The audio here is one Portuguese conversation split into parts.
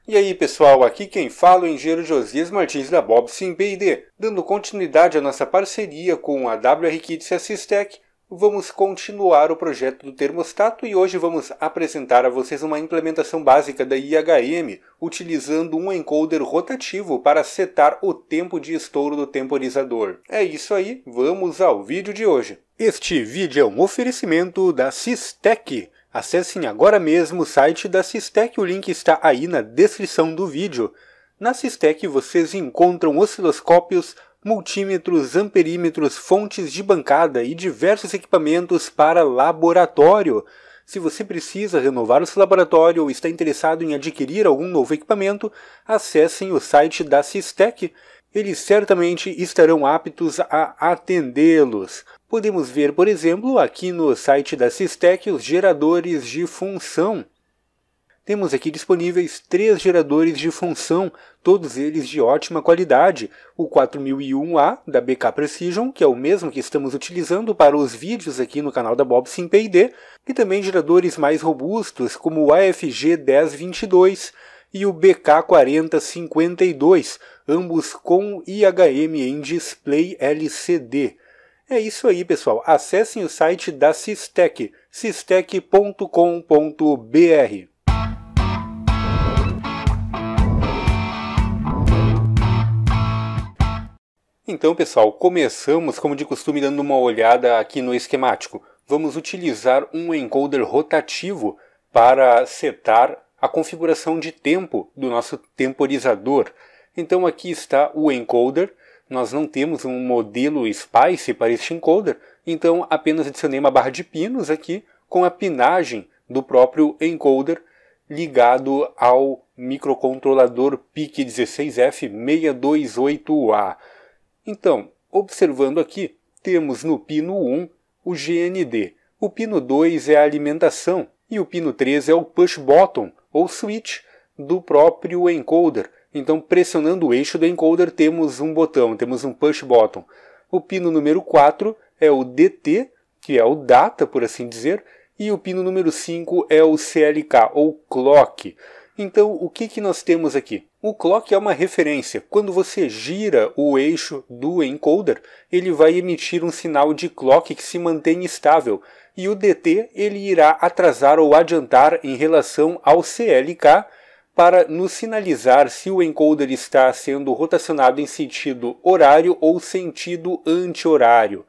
E aí pessoal, aqui quem fala é o engenheiro Josias Martins da Bob Sim P&D. Dando continuidade à nossa parceria com a WR Kits e a Systec, vamos continuar o projeto do termostato e hoje vamos apresentar a vocês uma implementação básica da IHM utilizando um encoder rotativo para setar o tempo de estouro do temporizador. É isso aí, vamos ao vídeo de hoje. Este vídeo é um oferecimento da Systec. Acessem agora mesmo o site da Systec, o link está aí na descrição do vídeo. Na Systec vocês encontram osciloscópios, multímetros, amperímetros, fontes de bancada e diversos equipamentos para laboratório. Se você precisa renovar o seu laboratório ou está interessado em adquirir algum novo equipamento, acessem o site da Systec. Eles certamente estarão aptos a atendê-los. Podemos ver, por exemplo, aqui no site da Systec os geradores de função. Temos aqui disponíveis 3 geradores de função, todos eles de ótima qualidade. O 4001A da BK Precision, que é o mesmo que estamos utilizando para os vídeos aqui no canal da Bob Sim P&D, e também geradores mais robustos como o AFG 1022 e o BK 4052, ambos com IHM em display LCD. É isso aí, pessoal. Acessem o site da Systec, systec.com.br. Então, pessoal, começamos, como de costume, dando uma olhada aqui no esquemático. Vamos utilizar um encoder rotativo para setar a configuração de tempo do nosso temporizador. Então aqui está o encoder. Nós não temos um modelo SPICE para este encoder, então apenas adicionei uma barra de pinos aqui com a pinagem do próprio encoder ligado ao microcontrolador PIC16F628A. Então, observando aqui, temos no pino 1 o GND, o pino 2 é a alimentação e o pino 3 é o push button ou switch do próprio encoder. Então, pressionando o eixo do encoder, temos um botão, temos um push button. O pino número 4 é o DT, que é o data, por assim dizer, e o pino número 5 é o CLK, ou clock. Então, o que nós temos aqui? O clock é uma referência. Quando você gira o eixo do encoder, ele vai emitir um sinal de clock que se mantém estável. E o DT ele irá atrasar ou adiantar em relação ao CLK, para nos sinalizar se o encoder está sendo rotacionado em sentido horário ou sentido anti-horário.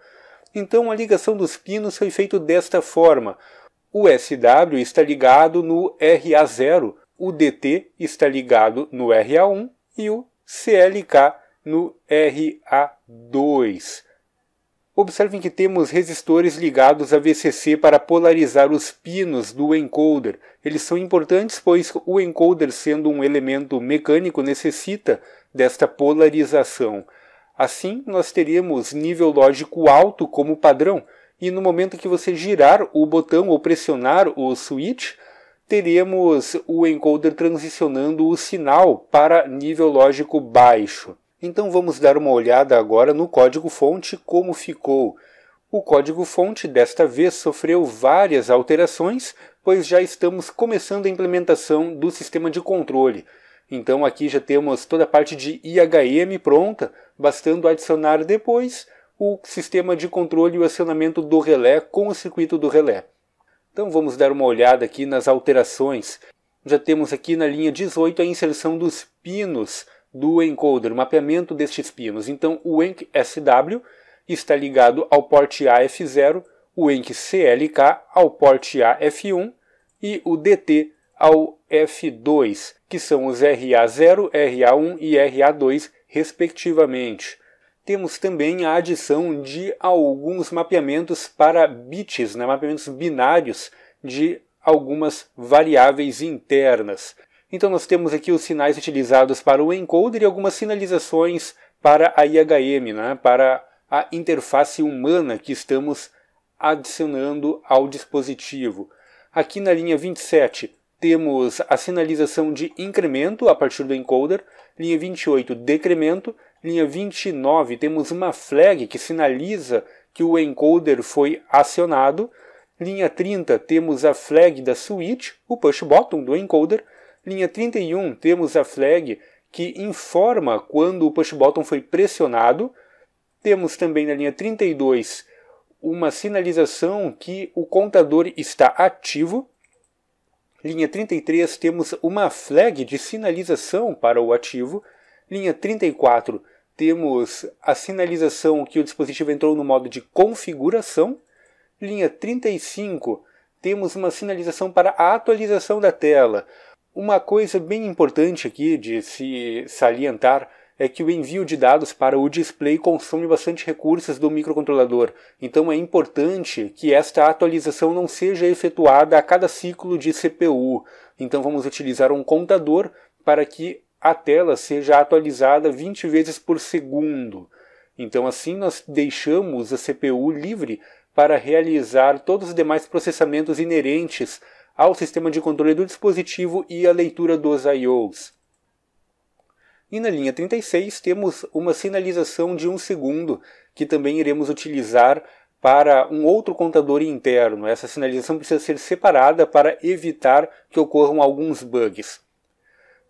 Então a ligação dos pinos foi feita desta forma. O SW está ligado no RA0, o DT está ligado no RA1 e o CLK no RA2. Observem que temos resistores ligados a VCC para polarizar os pinos do encoder. Eles são importantes pois o encoder, sendo um elemento mecânico, necessita desta polarização. Assim, nós teríamos nível lógico alto como padrão, e no momento que você girar o botão ou pressionar o switch, teremos o encoder transicionando o sinal para nível lógico baixo. Então vamos dar uma olhada agora no código-fonte como ficou. O código-fonte desta vez sofreu várias alterações, pois já estamos começando a implementação do sistema de controle. Então aqui já temos toda a parte de IHM pronta, bastando adicionar depois o sistema de controle e o acionamento do relé com o circuito do relé. Então vamos dar uma olhada aqui nas alterações. Já temos aqui na linha 18 a inserção dos pinos do encoder, o mapeamento destes pinos. Então o ENC SW está ligado ao porte AF0, o ENC CLK ao porte AF1 e o DT ao F2, que são os RA0, RA1 e RA2 respectivamente. Temos também a adição de alguns mapeamentos para bits, mapeamentos binários de algumas variáveis internas. Então nós temos aqui os sinais utilizados para o encoder e algumas sinalizações para a IHM, para a interface humana que estamos adicionando ao dispositivo. Aqui na linha 27 temos a sinalização de incremento a partir do encoder, linha 28 decremento, linha 29 temos uma flag que sinaliza que o encoder foi acionado, linha 30 temos a flag da switch, o push button do encoder, Linha 31, temos a flag que informa quando o push button foi pressionado. Temos também na linha 32 uma sinalização que o contador está ativo. Linha 33 temos uma flag de sinalização para o ativo. Linha 34 temos a sinalização que o dispositivo entrou no modo de configuração. Linha 35 temos uma sinalização para a atualização da tela. Uma coisa bem importante aqui de se salientar é que o envio de dados para o display consome bastante recursos do microcontrolador. Então é importante que esta atualização não seja efetuada a cada ciclo de CPU. Então vamos utilizar um contador para que a tela seja atualizada 20 vezes por segundo. Então assim nós deixamos a CPU livre para realizar todos os demais processamentos inerentes ao sistema de controle do dispositivo e a leitura dos I/Os. E na linha 36 temos uma sinalização de 1 segundo, que também iremos utilizar para um outro contador interno. Essa sinalização precisa ser separada para evitar que ocorram alguns bugs.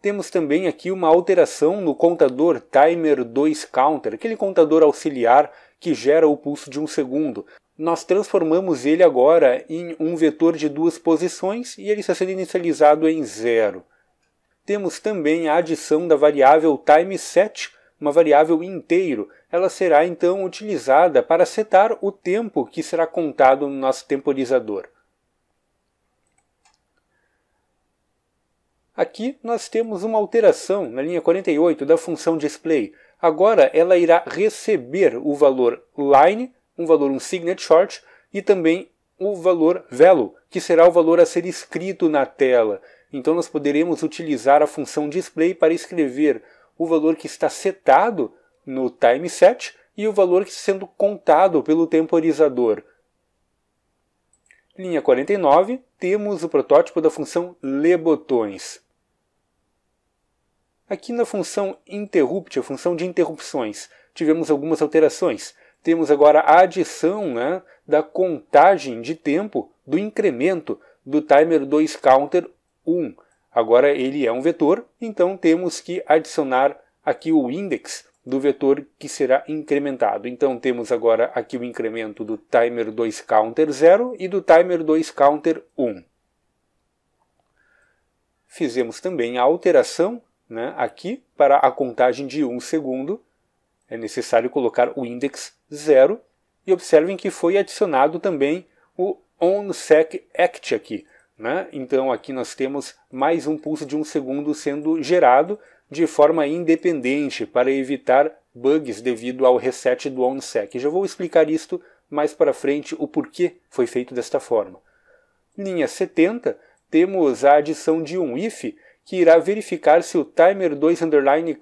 Temos também aqui uma alteração no contador Timer 2 Counter, aquele contador auxiliar que gera o pulso de 1 segundo. Nós transformamos ele agora em um vetor de 2 posições e ele está sendo inicializado em 0. Temos também a adição da variável timeSet, uma variável inteiro. Ela será então utilizada para setar o tempo que será contado no nosso temporizador. Aqui nós temos uma alteração na linha 48 da função display. Agora ela irá receber o valor line, um valor unsigned short e também o valor value, que será o valor a ser escrito na tela. Então nós poderemos utilizar a função display para escrever o valor que está setado no timeSet e o valor que está sendo contado pelo temporizador. Linha 49, temos o protótipo da função LeBotões. Aqui na função interrupt, a função de interrupções, tivemos algumas alterações. Temos agora a adição da contagem de tempo do incremento do Timer 2 Counter 1. Agora ele é um vetor, então temos que adicionar aqui o index do vetor que será incrementado. Então temos agora aqui o incremento do Timer 2 Counter 0 e do Timer 2 Counter 1. Fizemos também a alteração aqui para a contagem de 1 segundo. É necessário colocar o index 0 e observem que foi adicionado também o onSecAct aqui. Então aqui nós temos mais um pulso de 1 segundo sendo gerado de forma independente para evitar bugs devido ao reset do onSec. Já vou explicar isto mais para frente, o porquê foi feito desta forma. Linha 70, temos a adição de um if que irá verificar se o Timer 2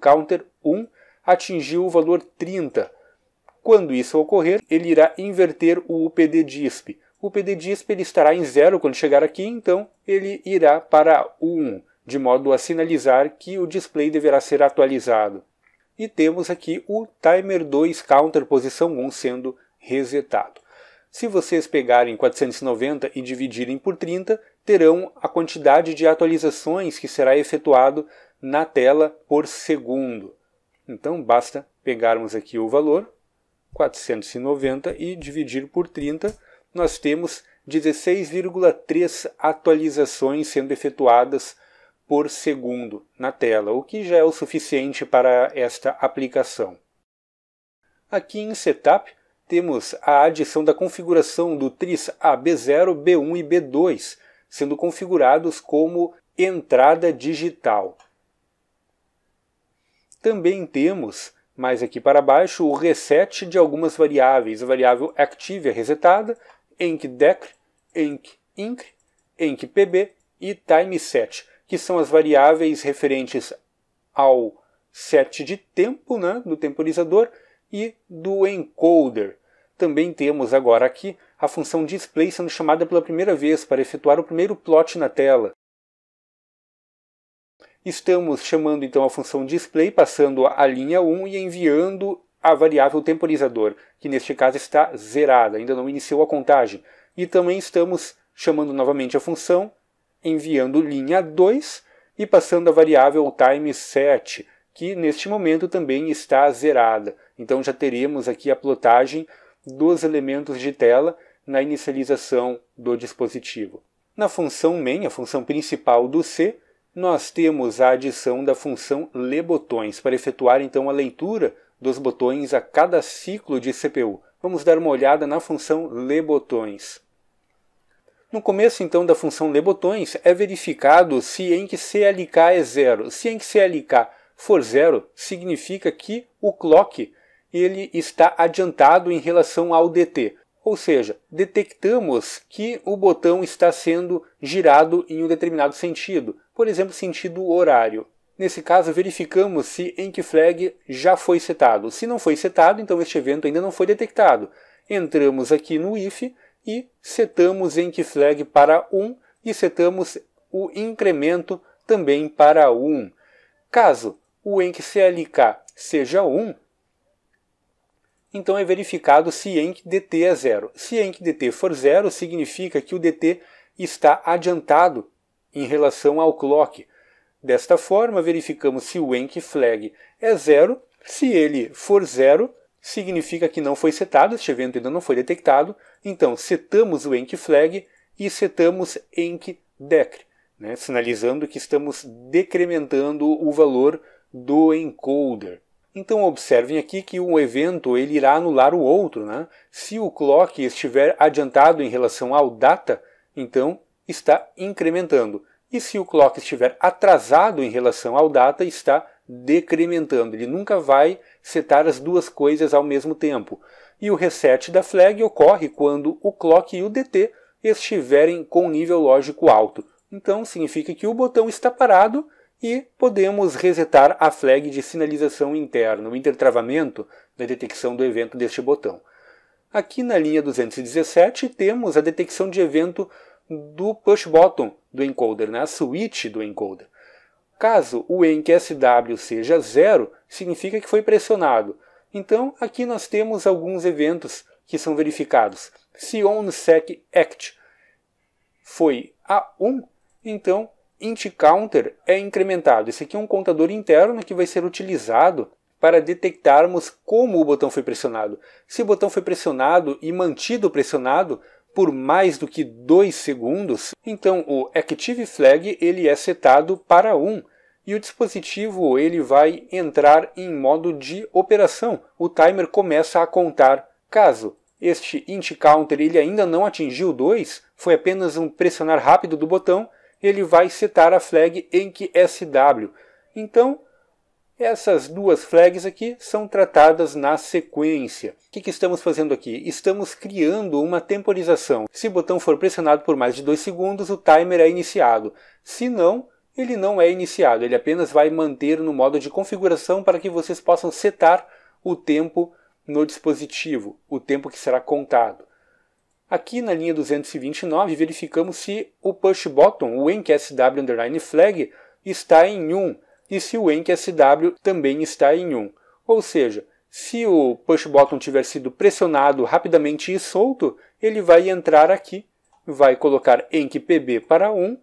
Counter 1 atingiu o valor 30. Quando isso ocorrer, ele irá inverter o UPD-DISP. O UPD-DISP ele estará em 0 quando chegar aqui, então ele irá para 1, de modo a sinalizar que o display deverá ser atualizado. E temos aqui o Timer 2 Counter posição 1 sendo resetado. Se vocês pegarem 490 e dividirem por 30, terão a quantidade de atualizações que será efetuado na tela por segundo. Então basta pegarmos aqui o valor, 490, e dividir por 30, nós temos 16,3 atualizações sendo efetuadas por segundo na tela, o que já é o suficiente para esta aplicação. Aqui em Setup, temos a adição da configuração do tris B0, B1 e B2, sendo configurados como entrada digital. Também temos, mais aqui para baixo, o reset de algumas variáveis. A variável active é resetada, enc_decr, enc_incr, enc_pb e timeSet, que são as variáveis referentes ao set de tempo do temporizador e do encoder. Também temos agora aqui a função display sendo chamada pela primeira vez para efetuar o primeiro plot na tela. Estamos chamando então a função display, passando a linha 1 e enviando a variável temporizador, que neste caso está zerada, ainda não iniciou a contagem. E também estamos chamando novamente a função, enviando linha 2 e passando a variável timeSet, que neste momento também está zerada. Então já teremos aqui a plotagem dos elementos de tela na inicialização do dispositivo. Na função main, a função principal do C, nós temos a adição da função leBotões, para efetuar então a leitura dos botões a cada ciclo de CPU. Vamos dar uma olhada na função leBotões. No começo então da função leBotões é verificado se enquCLK é 0. Se enquCLK for 0, significa que o clock ele está adiantado em relação ao DT. Ou seja, detectamos que o botão está sendo girado em um determinado sentido, por exemplo, sentido horário. Nesse caso, verificamos se enquFlag já foi setado. Se não foi setado, então este evento ainda não foi detectado. Entramos aqui no if e setamos enquFlag para 1 e setamos o incremento também para 1. Caso o enquCLK seja 1, então é verificado se enquDT é 0. Se enquDT for 0, significa que o DT está adiantado em relação ao clock. Desta forma, verificamos se o enquFlag é 0. Se ele for 0, significa que não foi setado, este evento ainda não foi detectado. Então, setamos o enquFlag e setamos enquDecr, sinalizando que estamos decrementando o valor do encoder. Então observem aqui que um evento ele irá anular o outro. Se o clock estiver adiantado em relação ao data, então está incrementando. E se o clock estiver atrasado em relação ao data, está decrementando. Ele nunca vai setar as duas coisas ao mesmo tempo. E o reset da flag ocorre quando o clock e o DT estiverem com nível lógico alto. Então significa que o botão está parado e podemos resetar a flag de sinalização interna, o intertravamento da detecção do evento deste botão. Aqui na linha 217 temos a detecção de evento do push button do encoder, a switch do encoder. Caso o enquSW seja 0, significa que foi pressionado. Então aqui nós temos alguns eventos que são verificados. Se onSecAct foi a 1, então intCounter é incrementado. Esse aqui é um contador interno que vai ser utilizado para detectarmos como o botão foi pressionado. Se o botão foi pressionado e mantido pressionado por mais do que 2 segundos, então o ActiveFlag ele é setado para 1 e o dispositivo ele vai entrar em modo de operação. O timer começa a contar. Caso este intCounter ele ainda não atingiu 2, foi apenas um pressionar rápido do botão, ele vai setar a flag enquSW. Então, essas duas flags aqui são tratadas na sequência. O que estamos fazendo aqui? Estamos criando uma temporização. Se o botão for pressionado por mais de 2 segundos, o timer é iniciado. Se não, ele não é iniciado. Ele apenas vai manter no modo de configuração para que vocês possam setar o tempo no dispositivo, o tempo que será contado. Aqui na linha 229 verificamos se o push button, o enquSW_flag, está em 1 e se o enquSW também está em 1. Ou seja, se o push button tiver sido pressionado rapidamente e solto, ele vai entrar aqui, vai colocar enquPB para 1,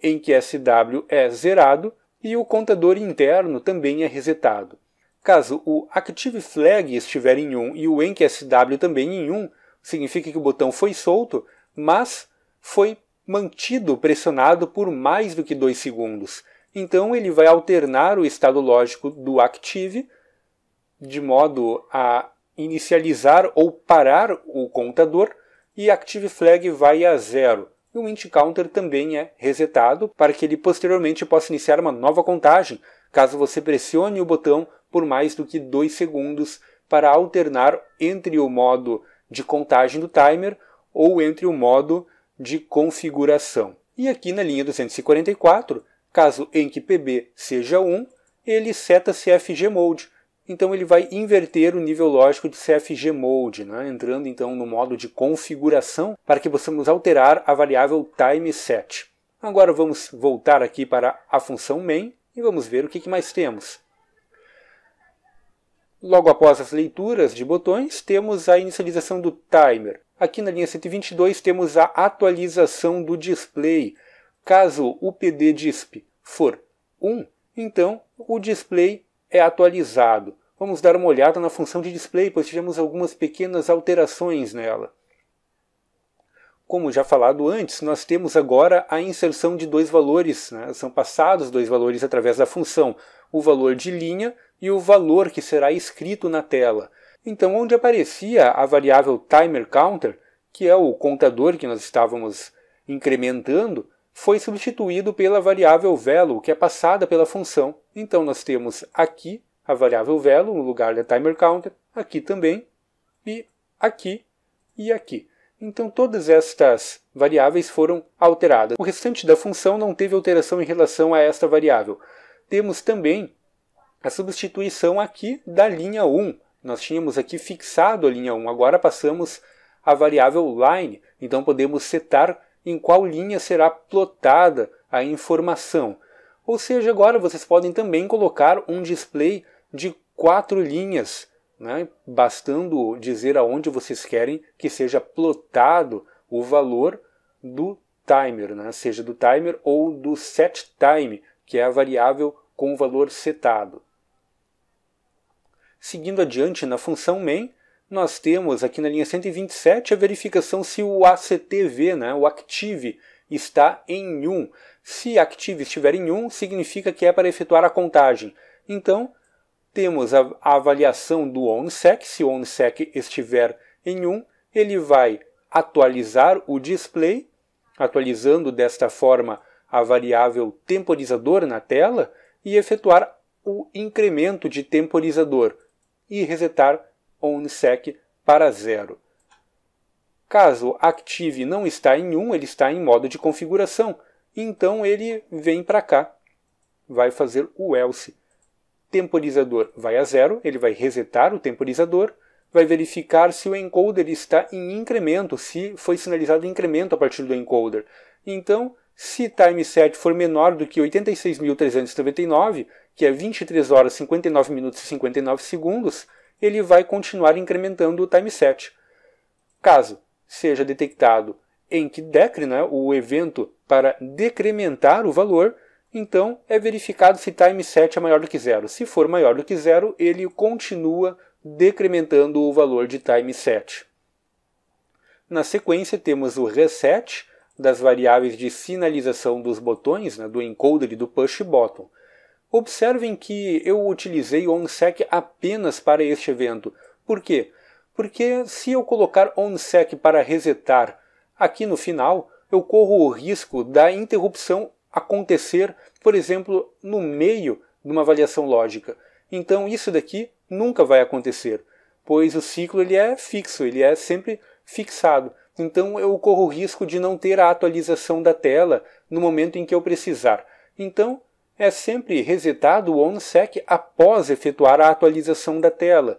enquSW é zerado e o contador interno também é resetado. Caso o ActiveFlag estiver em 1 e o enquSW também em 1, significa que o botão foi solto, mas foi mantido pressionado por mais do que 2 segundos. Então ele vai alternar o estado lógico do Active de modo a inicializar ou parar o contador e ActiveFlag vai a 0. E o intCounter também é resetado para que ele posteriormente possa iniciar uma nova contagem, caso você pressione o botão por mais do que 2 segundos para alternar entre o modo de contagem do timer ou entre o modo de configuração. E aqui na linha 244, caso enquPB seja 1, ele seta CFG Mode. Então ele vai inverter o nível lógico de CFG Mode, entrando então no modo de configuração para que possamos alterar a variável timeSet. Agora vamos voltar aqui para a função main e vamos ver o que mais temos. Logo após as leituras de botões, temos a inicialização do timer. Aqui na linha 122 temos a atualização do display. Caso o PDDisp for 1, então o display é atualizado. Vamos dar uma olhada na função de display, pois tivemos algumas pequenas alterações nela. Como já falado antes, nós temos agora a inserção de dois valores, né? São passados dois valores através da função, o valor de linha e o valor que será escrito na tela. Então, onde aparecia a variável timer counter, que é o contador que nós estávamos incrementando, foi substituído pela variável value, que é passada pela função. Então, nós temos aqui a variável value no lugar da timer counter, aqui também, e aqui e aqui. Então todas estas variáveis foram alteradas. O restante da função não teve alteração em relação a esta variável. Temos também a substituição aqui da linha 1. Nós tínhamos aqui fixado a linha 1, agora passamos a variável line. Então podemos setar em qual linha será plotada a informação. Ou seja, agora vocês podem também colocar um display de 4 linhas, né? Bastando dizer aonde vocês querem que seja plotado o valor do timer, né? Seja do timer ou do setTime, que é a variável com o valor setado. Seguindo adiante na função main, nós temos aqui na linha 127 a verificação se o ACTV, né? O active, está em 1. Se active estiver em 1, significa que é para efetuar a contagem. Então, temos a avaliação do onSec. Se o onSec estiver em 1, ele vai atualizar o display, atualizando desta forma a variável temporizador na tela e efetuar o incremento de temporizador e resetar onSec para 0. Caso active não está em 1, ele está em modo de configuração, então ele vem para cá, vai fazer o else. Temporizador vai a 0, ele vai resetar o temporizador, vai verificar se o encoder está em incremento, se foi sinalizado incremento a partir do encoder. Então, se timeset for menor do que 86.399, que é 23 horas, 59 minutos e 59 segundos, ele vai continuar incrementando o timeset. Caso seja detectado enk-decre, né, o evento para decrementar o valor, então é verificado se timeset é maior do que 0. Se for maior do que 0, ele continua decrementando o valor de timeset. Na sequência temos o reset das variáveis de sinalização dos botões, né, do encoder e do push button. Observem que eu utilizei onSec apenas para este evento. Por quê? Porque se eu colocar onSec para resetar aqui no final, eu corro o risco da interrupção acontecer, por exemplo, no meio de uma avaliação lógica. Então isso daqui nunca vai acontecer, pois o ciclo ele é fixo, ele é sempre fixado. Então eu corro o risco de não ter a atualização da tela no momento em que eu precisar. Então é sempre resetado o onSec após efetuar a atualização da tela.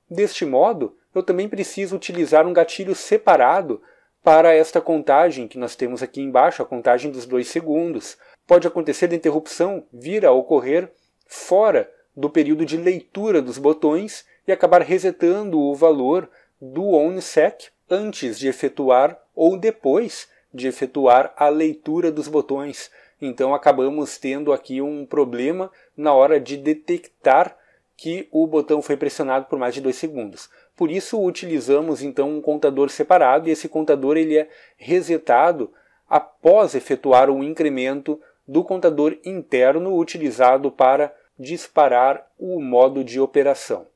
Deste modo, eu também preciso utilizar um gatilho separado para esta contagem que nós temos aqui embaixo, a contagem dos 2 segundos. Pode acontecer de interrupção vir a ocorrer fora do período de leitura dos botões e acabar resetando o valor do onSec antes de efetuar ou depois de efetuar a leitura dos botões. Então acabamos tendo aqui um problema na hora de detectar que o botão foi pressionado por mais de 2 segundos. Por isso utilizamos então um contador separado e esse contador ele é resetado após efetuar um incremento do contador interno utilizado para disparar o modo de operação.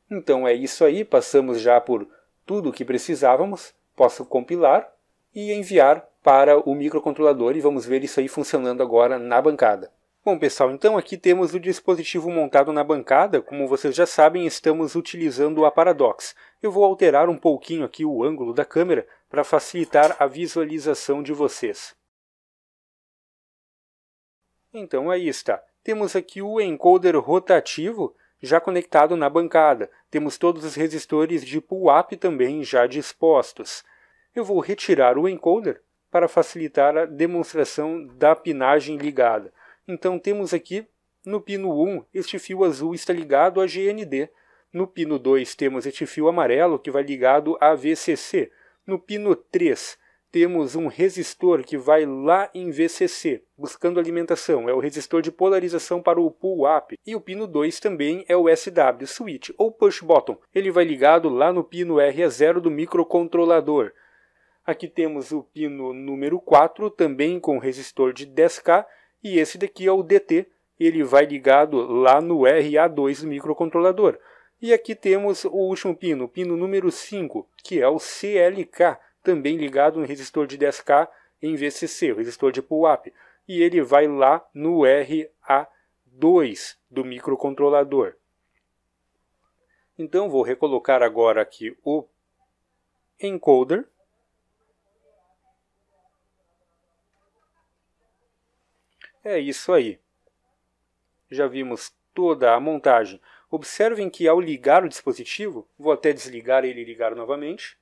Então é isso aí, passamos já por tudo o que precisávamos. Posso compilar e enviar para o microcontrolador e vamos ver isso aí funcionando agora na bancada. Bom pessoal, então aqui temos o dispositivo montado na bancada. Como vocês já sabem, estamos utilizando a Paradox. Eu vou alterar um pouquinho aqui o ângulo da câmera para facilitar a visualização de vocês. Então aí está. Temos aqui o encoder rotativo já conectado na bancada. Temos todos os resistores de pull-up também já dispostos. Eu vou retirar o encoder para facilitar a demonstração da pinagem ligada. Então temos aqui no pino 1, este fio azul está ligado a GND. No pino 2 temos este fio amarelo que vai ligado a VCC. No pino 3 temos um resistor que vai lá em VCC, buscando alimentação. É o resistor de polarização para o pull-up. E o pino 2 também é o SW, switch, ou push button. Ele vai ligado lá no pino RE0 do microcontrolador. Aqui temos o pino número 4, também com resistor de 10K. E esse daqui é o DT. Ele vai ligado lá no RA2 do microcontrolador. E aqui temos o último pino, o pino número 5, que é o CLK, também ligado no resistor de 10K em VCC, o resistor de pull-up. E ele vai lá no RA2 do microcontrolador. Então vou recolocar agora aqui o encoder. É isso aí. Já vimos toda a montagem. Observem que ao ligar o dispositivo, vou até desligar ele e ligar novamente.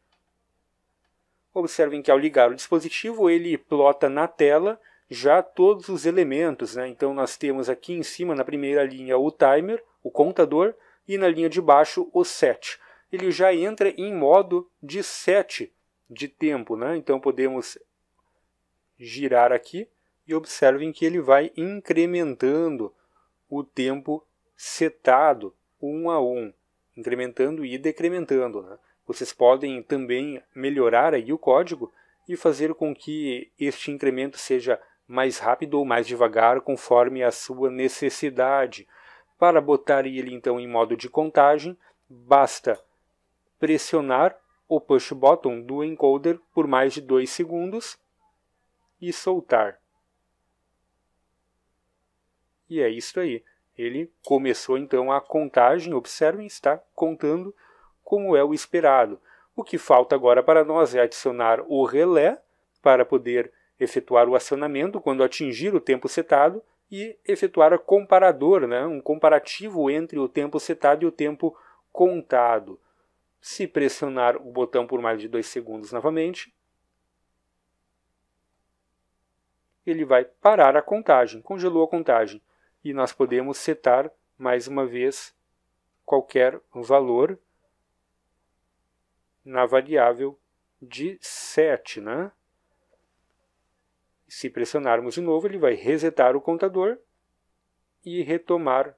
Observem que ao ligar o dispositivo, ele plota na tela já todos os elementos, né? Então nós temos aqui em cima, na primeira linha, o timer, o contador, e na linha de baixo, o set. Ele já entra em modo de set de tempo, né? Então podemos girar aqui e observem que ele vai incrementando o tempo setado um a um, incrementando e decrementando, né? Vocês podem também melhorar aí o código e fazer com que este incremento seja mais rápido ou mais devagar conforme a sua necessidade. Para botar ele então em modo de contagem, basta pressionar o push button do encoder por mais de 2 segundos e soltar. E é isso aí. Ele começou então a contagem, observem, está contando como é o esperado. O que falta agora para nós é adicionar o relé para poder efetuar o acionamento quando atingir o tempo setado e efetuar a comparador, né? Um comparativo entre o tempo setado e o tempo contado. Se pressionar o botão por mais de 2 segundos novamente, ele vai parar a contagem, congelou a contagem. E nós podemos setar mais uma vez qualquer valor na variável de set, né? Se pressionarmos de novo, ele vai resetar o contador e retomar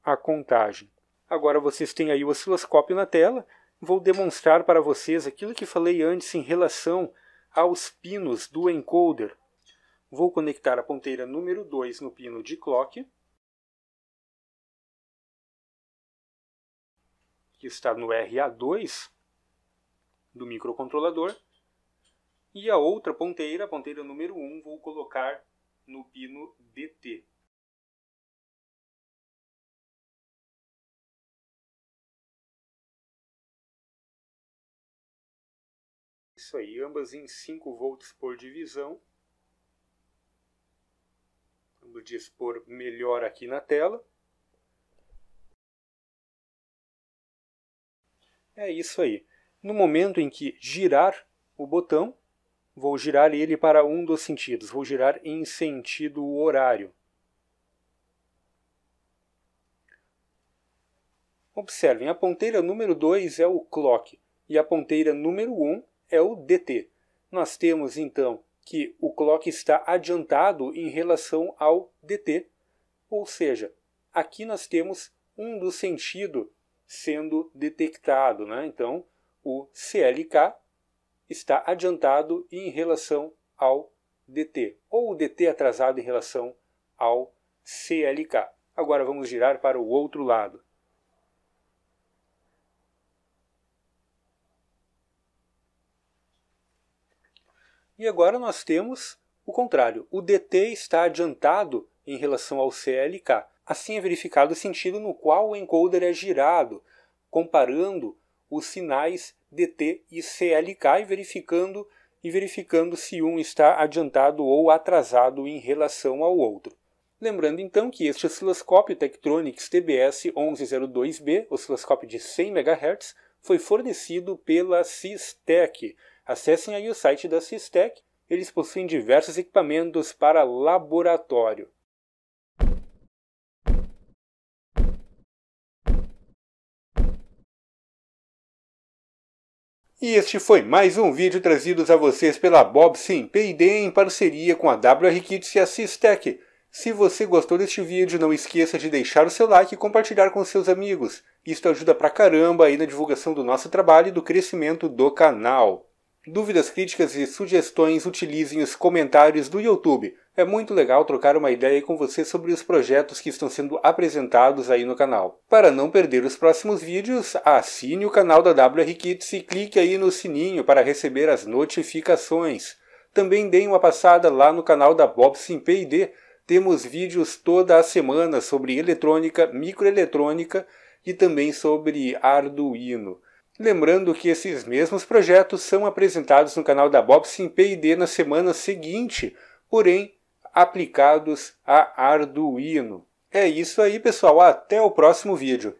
a contagem. Agora vocês têm aí o osciloscópio na tela. Vou demonstrar para vocês aquilo que falei antes em relação aos pinos do encoder. Vou conectar a ponteira número 2 no pino de clock, que está no RA2 do microcontrolador, e a outra ponteira, a ponteira número 1, vou colocar no pino DT. Isso aí, ambas em 5 volts por divisão. Vamos dispor melhor aqui na tela. É isso aí. No momento em que girar o botão, vou girar ele para um dos sentidos. Vou girar em sentido horário. Observem, a ponteira número 2 é o clock e a ponteira número 1 é o DT. Nós temos então que o clock está adiantado em relação ao DT. Ou seja, aqui nós temos um do sentido sendo detectado, né? Então, o CLK está adiantado em relação ao DT, ou o DT atrasado em relação ao CLK. Agora vamos girar para o outro lado. E agora nós temos o contrário. O DT está adiantado em relação ao CLK. Assim é verificado o sentido no qual o encoder é girado, comparando os sinais DT e CLK e verificando se um está adiantado ou atrasado em relação ao outro. Lembrando então que este osciloscópio Tektronix TBS1102B, osciloscópio de 100 MHz, foi fornecido pela SISTEC. Acessem aí o site da SISTEC, eles possuem diversos equipamentos para laboratório. E este foi mais um vídeo trazido a vocês pela Bobsim P&D em parceria com a WR Kits e a Systech. Se você gostou deste vídeo, não esqueça de deixar o seu like e compartilhar com seus amigos. Isto ajuda pra caramba aí na divulgação do nosso trabalho e do crescimento do canal. Dúvidas, críticas e sugestões, utilizem os comentários do YouTube. É muito legal trocar uma ideia com você sobre os projetos que estão sendo apresentados aí no canal. Para não perder os próximos vídeos, assine o canal da WR Kits e clique aí no sininho para receber as notificações. Também deem uma passada lá no canal da Bobsim P&D. Temos vídeos toda a semana sobre eletrônica, microeletrônica e também sobre Arduino. Lembrando que esses mesmos projetos são apresentados no canal da Bobsim P&D na semana seguinte, porém aplicados a Arduino. É isso aí, pessoal. Até o próximo vídeo.